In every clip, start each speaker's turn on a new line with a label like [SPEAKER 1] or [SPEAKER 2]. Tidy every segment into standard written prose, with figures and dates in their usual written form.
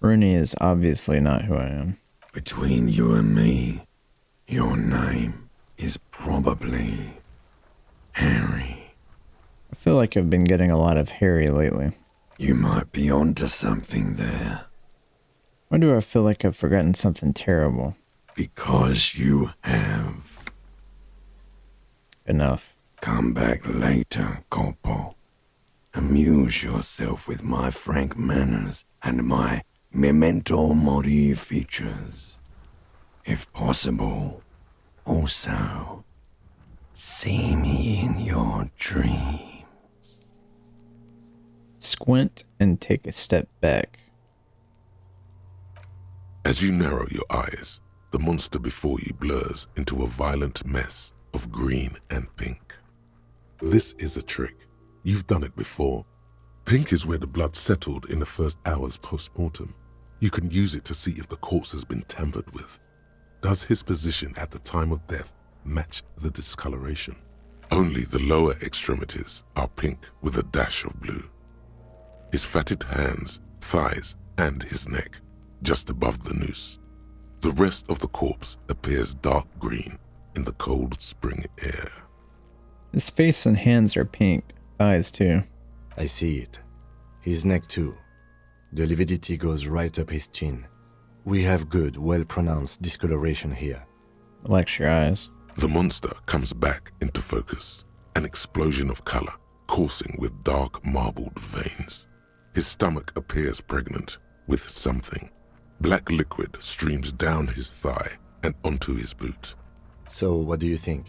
[SPEAKER 1] Rooney is obviously not who I am.
[SPEAKER 2] Between you and me, your name is probably Harry.
[SPEAKER 1] I feel like I've been getting a lot of Harry lately.
[SPEAKER 2] You might be onto something there.
[SPEAKER 1] Why do I feel like I've forgotten something terrible?
[SPEAKER 2] Because you have.
[SPEAKER 1] Enough.
[SPEAKER 2] Come back later, Corpo. Amuse yourself with my frank manners and my memento mori features. If possible, also, see me in your dreams.
[SPEAKER 1] Squint and take a step back.
[SPEAKER 3] As you narrow your eyes, the monster before you blurs into a violent mess of green and pink. This is a trick. You've done it before. Pink is where the blood settled in the first hours post-mortem. You can use it to see if the corpse has been tampered with. Does his position at the time of death match the discoloration? Only the lower extremities are pink with a dash of blue. His fatted hands, thighs, and his neck, just above the noose. The rest of the corpse appears dark green in the cold spring air.
[SPEAKER 1] His face and hands are pink. Eyes too.
[SPEAKER 4] I see it. His neck too. The lividity goes right up his chin. We have good, well-pronounced discoloration here.
[SPEAKER 1] Lecture eyes.
[SPEAKER 3] The monster comes back into focus, an explosion of color, coursing with dark marbled veins. His stomach appears pregnant with something. Black liquid streams down his thigh and onto his boot.
[SPEAKER 4] So, what do you think?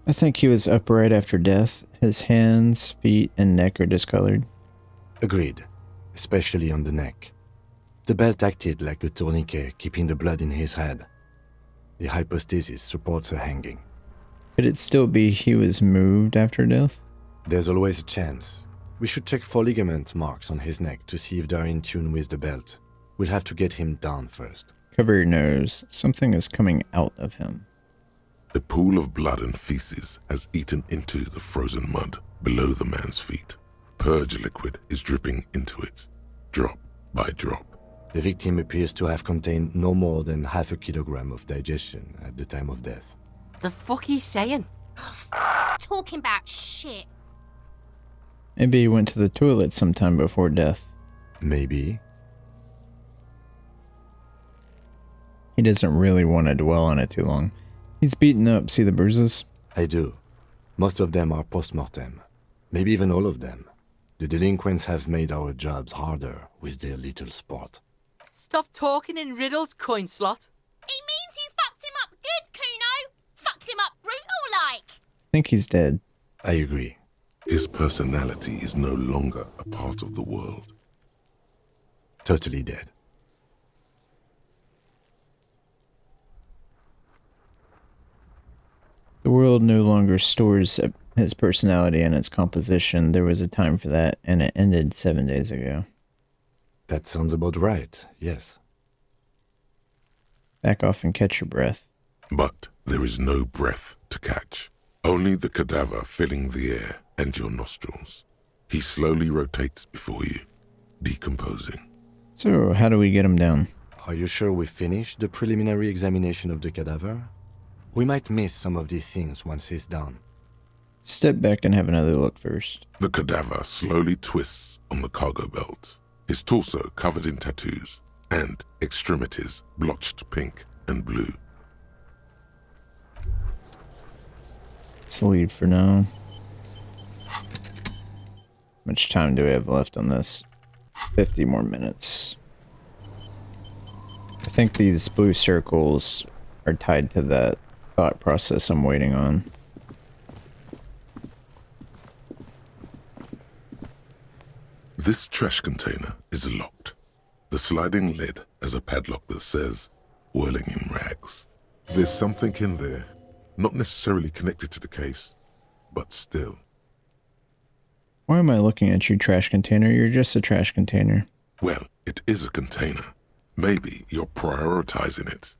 [SPEAKER 1] I think he was upright after death. His hands, feet, and neck are discolored.
[SPEAKER 4] Agreed, especially on the neck. The belt acted like a tourniquet, keeping the blood in his head. The hypostasis supports a hanging.
[SPEAKER 1] Could it still be he was moved after death?
[SPEAKER 4] There's always a chance. We should check for ligament marks on his neck to see if they're in tune with the belt. We'll have to get him down first.
[SPEAKER 1] Cover your nose. Something is coming out of him.
[SPEAKER 3] A pool of blood and feces has eaten into the frozen mud below the man's feet. Purge liquid is dripping into it, drop by drop.
[SPEAKER 4] The victim appears to have contained no more than half a kilogram of digestion at the time of death.
[SPEAKER 5] The fuck he's saying?
[SPEAKER 6] Talking about shit.
[SPEAKER 1] Maybe he went to the toilet sometime before death.
[SPEAKER 4] Maybe.
[SPEAKER 1] He doesn't really want to dwell on it too long. He's beaten up. See the bruises?
[SPEAKER 4] I do. Most of them are post-mortem. Maybe even all of them. The delinquents have made our jobs harder with their little sport.
[SPEAKER 5] Stop talking in riddles, coin slot.
[SPEAKER 6] He means you fucked him up good, Kuno. Fucked him up brutal like.
[SPEAKER 1] I think he's dead.
[SPEAKER 4] I agree.
[SPEAKER 3] His personality is no longer a part of the world.
[SPEAKER 4] Totally dead.
[SPEAKER 1] The world no longer stores his personality and its composition. There was a time for that, and it ended 7 days ago.
[SPEAKER 4] That sounds about right, yes.
[SPEAKER 1] Back off and catch your breath.
[SPEAKER 3] But there is no breath to catch. Only the cadaver filling the air and your nostrils. He slowly rotates before you, decomposing.
[SPEAKER 1] So, how do we get him down?
[SPEAKER 4] Are you sure we finished the preliminary examination of the cadaver? We might miss some of these things once he's done.
[SPEAKER 1] Step back and have another look first.
[SPEAKER 3] The cadaver slowly twists on the cargo belt, his torso covered in tattoos, and extremities blotched pink and blue.
[SPEAKER 1] Let's leave for now. How much time do we have left on this? 50 more minutes. I think these blue circles are tied to that thought process I'm waiting on.
[SPEAKER 3] This trash container is locked. The sliding lid has a padlock that says, "Whirling in rags." There's something in there, not necessarily connected to the case, but still.
[SPEAKER 1] Why am I looking at you, trash container? You're just a trash container.
[SPEAKER 3] Well, it is a container. Maybe you're prioritizing it.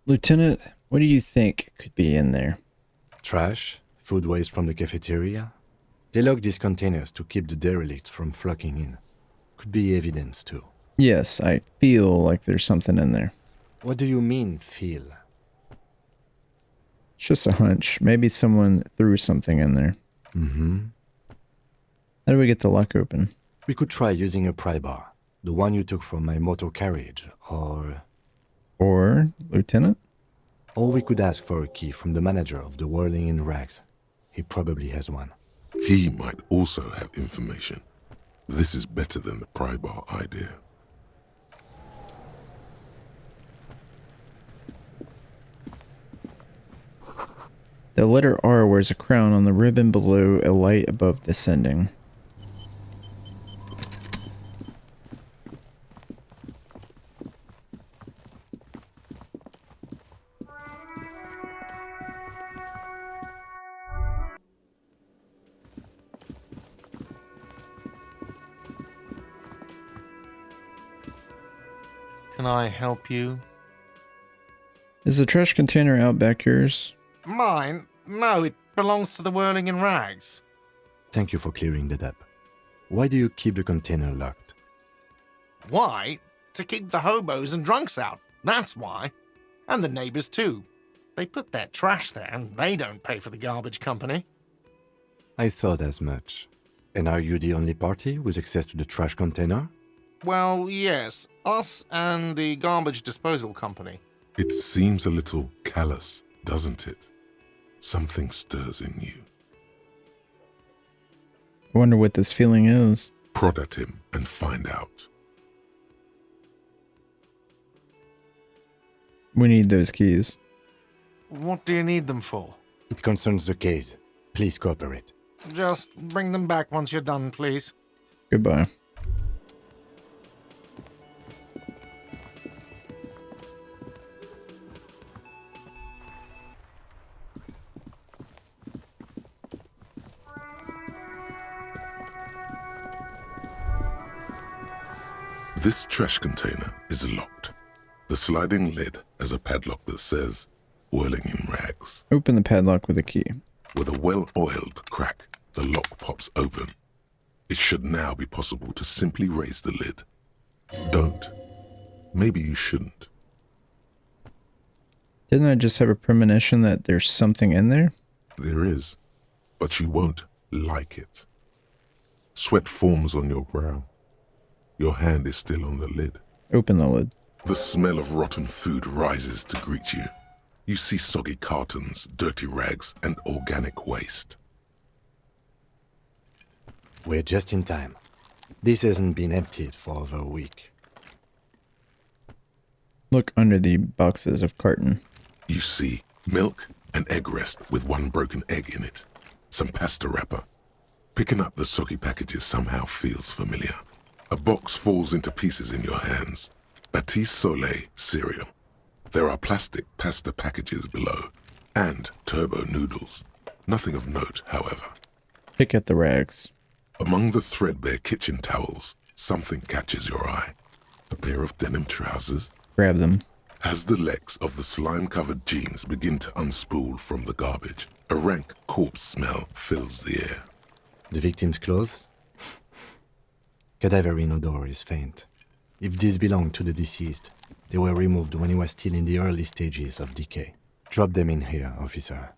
[SPEAKER 1] Lieutenant, what do you think could be in there?
[SPEAKER 4] Trash, Food waste from the cafeteria? They lock these containers to keep the derelicts from flocking in. Could be evidence too.
[SPEAKER 1] Yes, I feel like there's something in there.
[SPEAKER 4] What do you mean, feel?
[SPEAKER 1] It's just a hunch. Maybe someone threw something in there.
[SPEAKER 4] Mm-hmm.
[SPEAKER 1] How do we get the lock open?
[SPEAKER 4] We could try using a pry bar. The one you took from my motor carriage, or
[SPEAKER 1] Lieutenant?
[SPEAKER 4] Or we could ask for a key from the manager of the Whirling in Rags. He probably has one.
[SPEAKER 3] He might also have information. This is better than the pry bar idea.
[SPEAKER 1] The letter R wears a crown on the ribbon below, a light above descending.
[SPEAKER 7] Can I help you?
[SPEAKER 1] Is the trash container out back yours?
[SPEAKER 7] Mine? No, it belongs to the Whirling in Rags.
[SPEAKER 4] Thank you for clearing that up. Why do you keep the container locked?
[SPEAKER 7] Why? To keep the hobos and drunks out. That's why. And the neighbors too. They put their trash there and they don't pay for the garbage company.
[SPEAKER 4] I thought as much. And are you the only party with access to the trash container?
[SPEAKER 7] Well, yes. Us and the garbage disposal company.
[SPEAKER 3] It seems a little callous, doesn't it? Something stirs in you.
[SPEAKER 1] I wonder what this feeling is.
[SPEAKER 3] Prod at him and find out.
[SPEAKER 1] We need those keys.
[SPEAKER 7] What do you need them for?
[SPEAKER 4] It concerns the case. Please cooperate.
[SPEAKER 7] Just bring them back once you're done, please.
[SPEAKER 1] Goodbye.
[SPEAKER 3] This trash container is locked. The sliding lid has a padlock that says, Whirling in Rags.
[SPEAKER 1] Open the padlock with a key.
[SPEAKER 3] With a well-oiled crack, the lock pops open. It should now be possible to simply raise the lid. Don't. Maybe you shouldn't.
[SPEAKER 1] Didn't I just have a premonition that there's something in there?
[SPEAKER 3] There is, but you won't like it. Sweat forms on your brow. Your hand is still on the lid.
[SPEAKER 1] Open the lid.
[SPEAKER 3] The smell of rotten food rises to greet you. You see soggy cartons, dirty rags, and organic waste.
[SPEAKER 4] We're just in time. This hasn't been emptied for over a week.
[SPEAKER 1] Look under the boxes of carton.
[SPEAKER 3] You see milk and egg rest with one broken egg in it. Some pasta wrapper. Picking up the soggy packages somehow feels familiar. A box falls into pieces in your hands. Batiste Soleil cereal. There are plastic pasta packages below, and turbo noodles. Nothing of note, however.
[SPEAKER 1] Pick at the rags.
[SPEAKER 3] Among the threadbare kitchen towels, something catches your eye. A pair of denim trousers.
[SPEAKER 1] Grab them.
[SPEAKER 3] As the legs of the slime-covered jeans begin to unspool from the garbage, a rank corpse smell fills the air.
[SPEAKER 4] The victim's clothes? Cadaverine odor is faint. If these belong to the deceased, they were removed when he was still in the early stages of decay. Drop them in here, officer.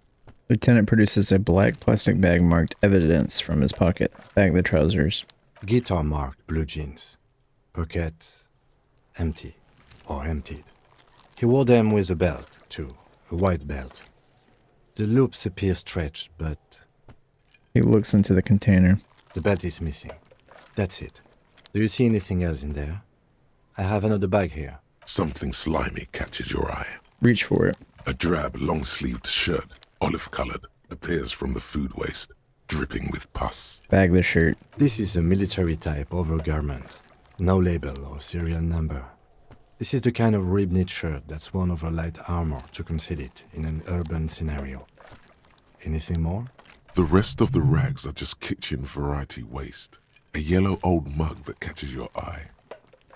[SPEAKER 1] Lieutenant produces a black plastic bag marked evidence from his pocket. Bag the trousers.
[SPEAKER 4] Guitar marked blue jeans. Pockets empty or emptied. He wore them with a belt, too. A white belt. The loops appear stretched, but
[SPEAKER 1] He looks into the container.
[SPEAKER 4] the belt is missing. That's it. Do you see anything else in there? I have another bag here.
[SPEAKER 3] Something slimy catches your eye.
[SPEAKER 1] Reach for it.
[SPEAKER 3] A drab, long-sleeved shirt, olive-colored, appears from the food waste, dripping with pus.
[SPEAKER 1] Bag the shirt.
[SPEAKER 4] This is a military-type overgarment. No label or serial number. This is the kind of rib-knit shirt that's worn over light armor to conceal it in an urban scenario. Anything more?
[SPEAKER 3] The rest of the rags are just kitchen variety waste. A yellow old mug that catches your eye.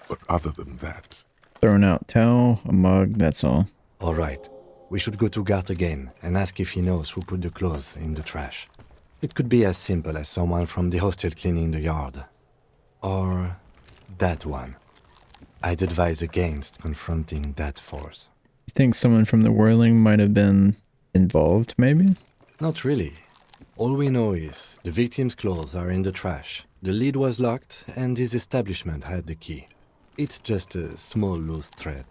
[SPEAKER 3] But other than that,
[SPEAKER 1] Thrown out towel, a mug, that's all.
[SPEAKER 4] All right. We should go to Gart again and ask if he knows who put the clothes in the trash. It could be as simple as someone from the hostel cleaning the yard. Or that one. I'd advise against confronting that force.
[SPEAKER 1] You think someone from the Whirling might have been involved, maybe?
[SPEAKER 4] Not really. All we know is the victim's clothes are in the trash, the lid was locked, and his establishment had the key. It's just a small loose thread.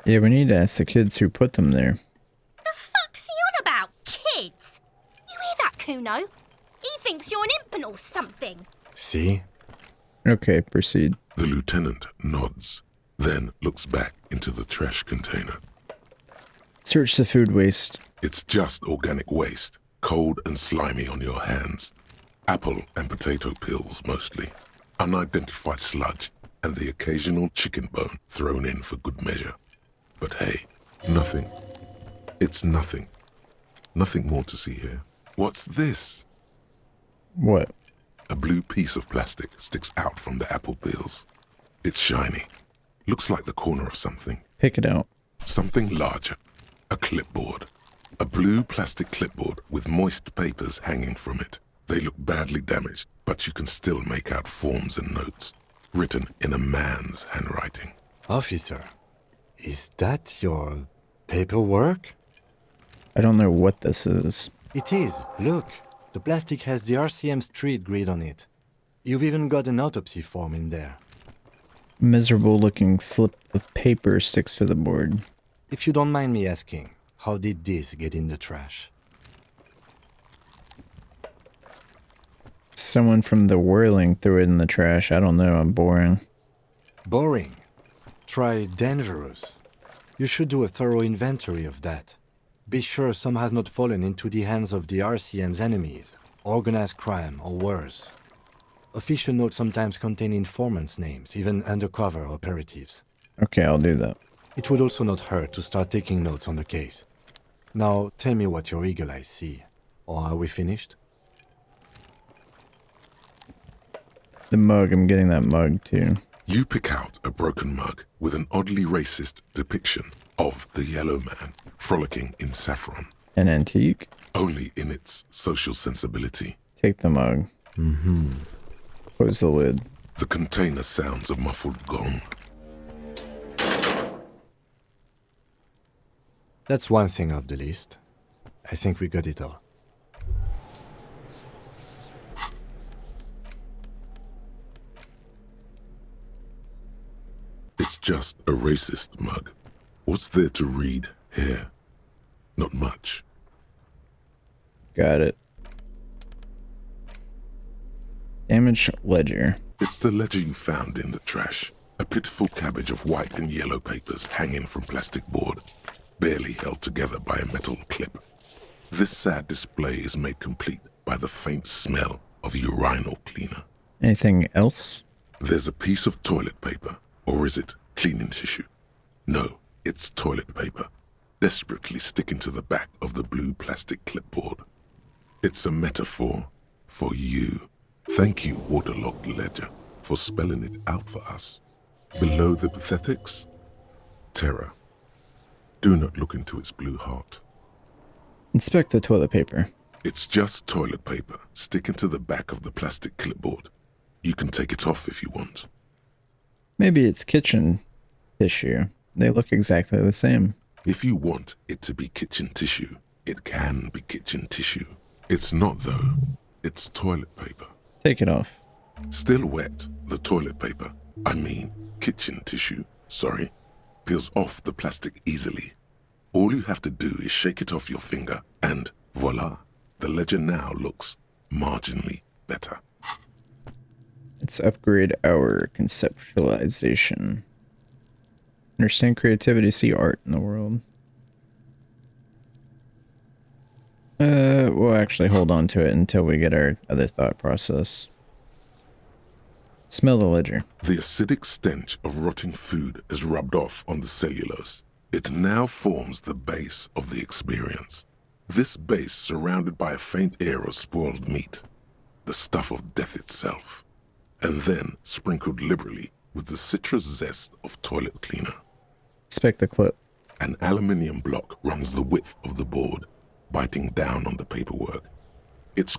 [SPEAKER 1] Yeah, we need to ask the kids who put them there.
[SPEAKER 6] The fuck's he on about? Kids? You hear that, Kuno? He thinks you're an infant or something.
[SPEAKER 4] See?
[SPEAKER 1] Okay, proceed.
[SPEAKER 3] The lieutenant nods, then looks back into the trash container.
[SPEAKER 1] Search the food waste.
[SPEAKER 3] It's just organic waste, cold and slimy on your hands. Apple and potato peels mostly. Unidentified sludge, and the occasional chicken bone thrown in for good measure. But hey, nothing. It's nothing. Nothing more to see here. What's this?
[SPEAKER 1] What?
[SPEAKER 3] A blue piece of plastic sticks out from the apple peels. It's shiny. Looks like the corner of something.
[SPEAKER 1] Pick it out.
[SPEAKER 3] Something larger. A clipboard. A blue plastic clipboard with moist papers hanging from it. They look badly damaged, but you can still make out forms and notes, written in a man's handwriting.
[SPEAKER 4] Officer, is that your paperwork?
[SPEAKER 1] I don't know what this is.
[SPEAKER 4] It is. Look, the plastic has the RCM street grid on it. You've even got an autopsy form in there.
[SPEAKER 1] Miserable looking slip of paper sticks to the board.
[SPEAKER 4] If you don't mind me asking, how did this get in the trash?
[SPEAKER 1] Someone from the Whirling threw it in the trash. I don't know, I'm boring.
[SPEAKER 4] Boring. Try dangerous. You should do a thorough inventory of that. Be sure some has not fallen into the hands of the RCM's enemies, organized crime or worse. Official notes sometimes contain informants' names, even undercover operatives.
[SPEAKER 1] Okay, I'll do that.
[SPEAKER 4] It would also not hurt to start taking notes on the case. Now, tell me what your eagle eyes see. Or are we finished?
[SPEAKER 1] The mug, I'm getting that mug too.
[SPEAKER 3] You pick out a broken mug with an oddly racist depiction of the yellow man frolicking in saffron,
[SPEAKER 1] An antique?
[SPEAKER 3] only in its social sensibility.
[SPEAKER 1] Take the mug.
[SPEAKER 4] Mm-hmm.
[SPEAKER 1] Close the lid.
[SPEAKER 3] The container sounds a muffled gong.
[SPEAKER 4] That's one thing off the list. I think we got it all.
[SPEAKER 3] It's just a racist mug. What's there to read here? Not much.
[SPEAKER 1] Got it. Damaged ledger.
[SPEAKER 3] It's the ledger you found in the trash. A pitiful cabbage of white and yellow papers hanging from plastic board, barely held together by a metal clip. This sad display is made complete by the faint smell of urinal cleaner.
[SPEAKER 1] Anything else?
[SPEAKER 3] There's a piece of toilet paper, or is it cleaning tissue? No, it's toilet paper, desperately sticking to the back of the blue plastic clipboard. It's a metaphor for you. Thank you, waterlogged ledger, for spelling it out for us. Below the pathetics, terror. Do not look into its blue heart.
[SPEAKER 1] Inspect the toilet paper.
[SPEAKER 3] It's just toilet paper sticking to the back of the plastic clipboard. You can take it off if you want.
[SPEAKER 1] Maybe it's kitchen tissue. They look exactly the same.
[SPEAKER 3] If you want it to be kitchen tissue, it can be kitchen tissue. It's not though. It's toilet paper.
[SPEAKER 1] Take it off.
[SPEAKER 3] Still wet, the toilet paper, I mean kitchen tissue, sorry, peels off the plastic easily. All you have to do is shake it off your finger and voila, the ledger now looks marginally better.
[SPEAKER 1] Let's upgrade our conceptualization. Understand creativity, see art in the world. We'll actually hold on to it until we get our other thought process. Smell the ledger.
[SPEAKER 3] The acidic stench of rotting food is rubbed off on the cellulose. It now forms the base of the experience. This base surrounded by a faint air of spoiled meat, the stuff of death itself, and then sprinkled liberally with the citrus zest of toilet cleaner.
[SPEAKER 1] Inspect the clip.
[SPEAKER 3] An aluminium block runs the width of the board, biting down on the paperwork. Its